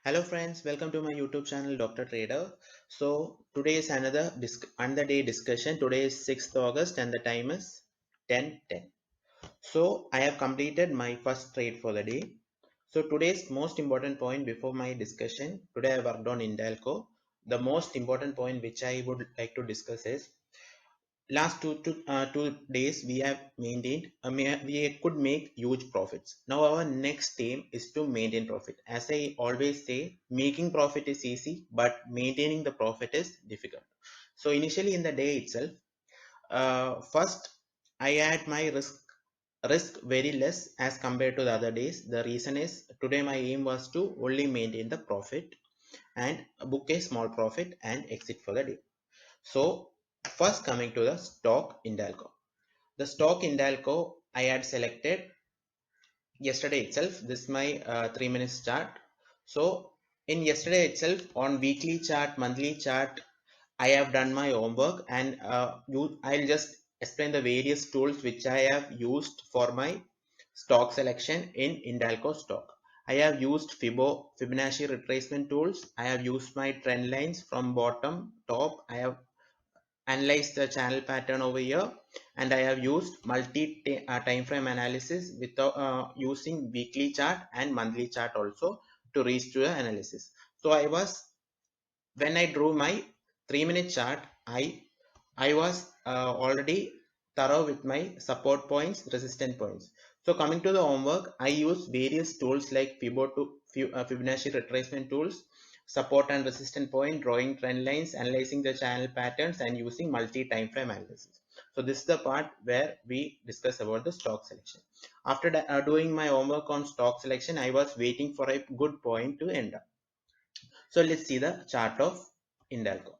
Hello friends, welcome to my YouTube channel Dr. Trader. So today is another day discussion. Today is 6th August and the time is 10:10. So I have completed my first trade for the day. So today's most important point before my discussion, today I worked on Indalco. The most important point which I would like to discuss is last 2 days we have maintained we could make huge profits. Now our next aim is to maintain profit. As I always say, making profit is easy but maintaining the profit is difficult. So initially in the day itself, first I had my risk very less as compared to the other days. The reason is today my aim was to only maintain the profit and book a small profit and exit for the day. So first coming to the stock Indalco. The stock Indalco I had selected yesterday itself. This is my 3 minutes chart. So in yesterday itself on weekly chart, monthly chart, I have done my homework and I'll just explain the various tools which I have used for my stock selection in Indalco stock. I have used Fibonacci retracement tools. I have used my trend lines from bottom, top. I have analyze the channel pattern over here, and I have used time frame analysis without using weekly chart and monthly chart also to reach to the analysis. So I was, when I drew my 3 minute chart, I was already thorough with my support points, resistance points. So coming to the homework, I use various tools like Fibonacci retracement tools, support and resistance point, drawing trend lines, analyzing the channel patterns, and using multi-time frame analysis. So this is the part where we discuss about the stock selection. After doing my homework on stock selection, I was waiting for a good point to end up. So let's see the chart of Indalco.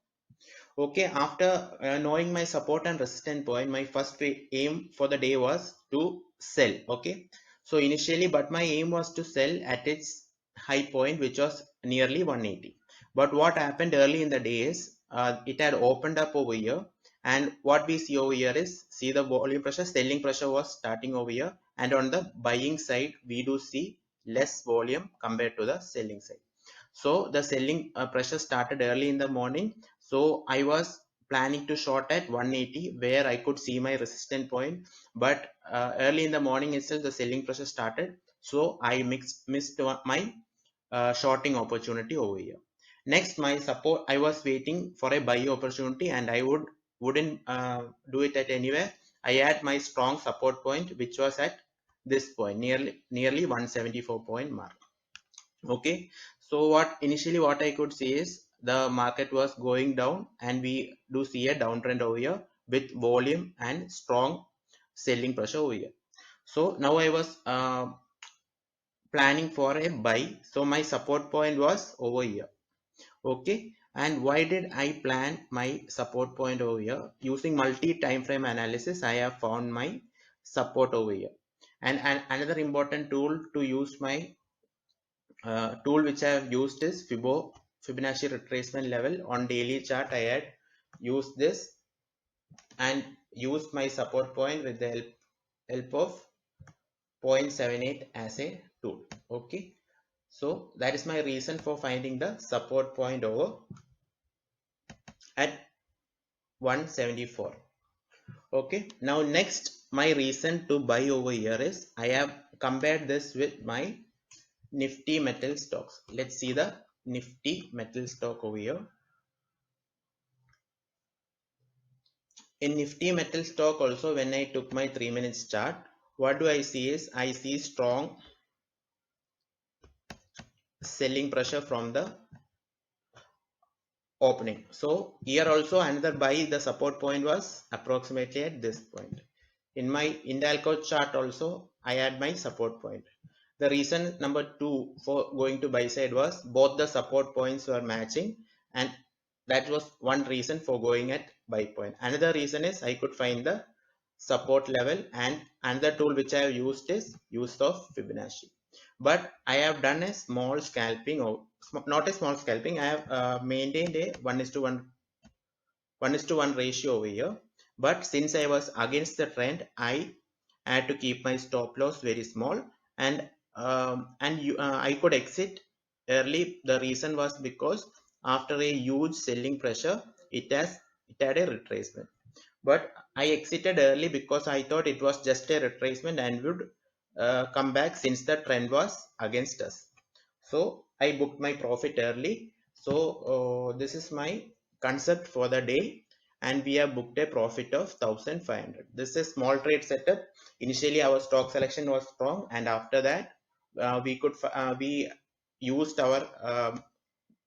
Okay, after knowing my support and resistance point, my first aim for the day was to sell. Okay, so initially, but my aim was to sell at its high point, which was nearly 180. But what happened early in the day is it had opened up over here, and what we see over here is, see the volume pressure, selling pressure was starting over here, and on the buying side, we do see less volume compared to the selling side. So the selling pressure started early in the morning. So I was planning to short at 180 where I could see my resistance point. But early in the morning itself, the selling pressure started. So I missed my shorting opportunity over here. Next, my support, I was waiting for a buy opportunity and I wouldn't do it at anywhere. I had my strong support point, which was at this point, nearly 174 point mark. Okay, so what I could see is the market was going down and we do see a downtrend over here with volume and strong selling pressure over here. So now I was planning for a buy. So my support point was over here. Okay, and why did I plan my support point over here? Using multi time frame analysis, I have found my support over here. And another important tool to use my tool which I have used is Fibonacci retracement level. On daily chart I had used this and used my support point with the help of 0.78 as a tool. Okay, so that is my reason for finding the support point over at 174. Okay, now next my reason to buy over here is I have compared this with my Nifty metal stocks. Let's see the Nifty metal stock over here. In Nifty metal stock also, when I took my 3 minutes chart, what do I see is I see strong selling pressure from the opening. So here also another buy, the support point was approximately at this point. In my Indalco chart also, I had my support point. The reason number two for going to buy side was both the support points were matching, and that was one reason for going at buy point. Another reason is I could find the support level, and another tool which I have used is use of Fibonacci. But I have done a small scalping, or not a small scalping. I have maintained a 1:1 ratio over here. But since I was against the trend, I had to keep my stop loss very small, and I could exit early. The reason was because after a huge selling pressure, it had a retracement. But I exited early because I thought it was just a retracement and would come back since the trend was against us. So I booked my profit early. So this is my concept for the day, and we have booked a profit of 1500. This is small trade setup. Initially our stock selection was strong, and after that we used our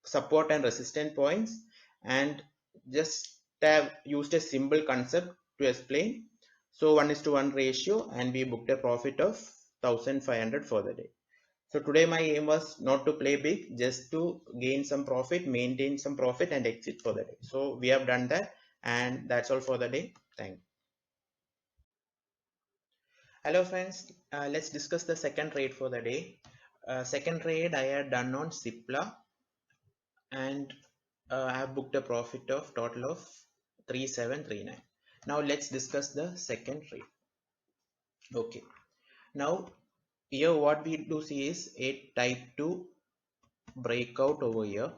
support and resistance points, and just have used a simple concept to explain. So 1:1 ratio, and we booked a profit of 1500 for the day. So today my aim was not to play big, just to gain some profit, maintain some profit, and exit for the day. So we have done that, and that's all for the day. Thank you. Hello friends, let's discuss the second trade for the day. Second trade I had done on Cipla, and I have booked a profit of total of 3739. Now let's discuss the second trade. Okay. Now here what we do see is a type 2 breakout over here.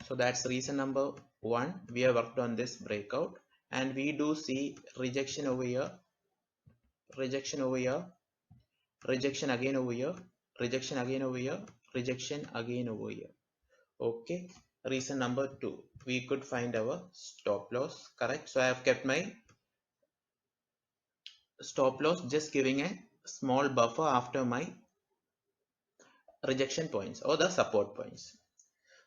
So that's reason number one. We have worked on this breakout, and we do see rejection over here, rejection over here, rejection again over here, rejection again over here, rejection again over here. Okay. Reason number two, we could find our stop loss. Correct. So I have kept my stop loss, just giving a small buffer after my rejection points or the support points.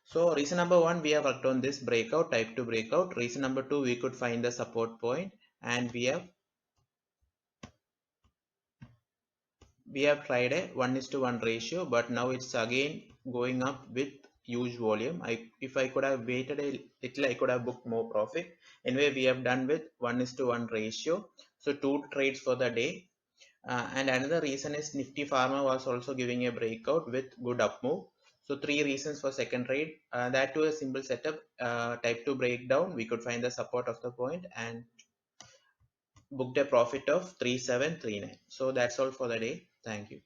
So reason number one, we have worked on this breakout, type 2 breakout. Reason number two, we could find the support point, and we have tried a 1:1 ratio, but now it's again going up with huge volume. If I could have waited a little, I could have booked more profit. Anyway, we have done with 1:1 ratio. So two trades for the day. And another reason is Nifty Pharma was also giving a breakout with good up move. So three reasons for second trade. That too a simple setup. Type 2 breakdown. We could find the support of the point and booked a profit of 3739. So that's all for the day. Thank you.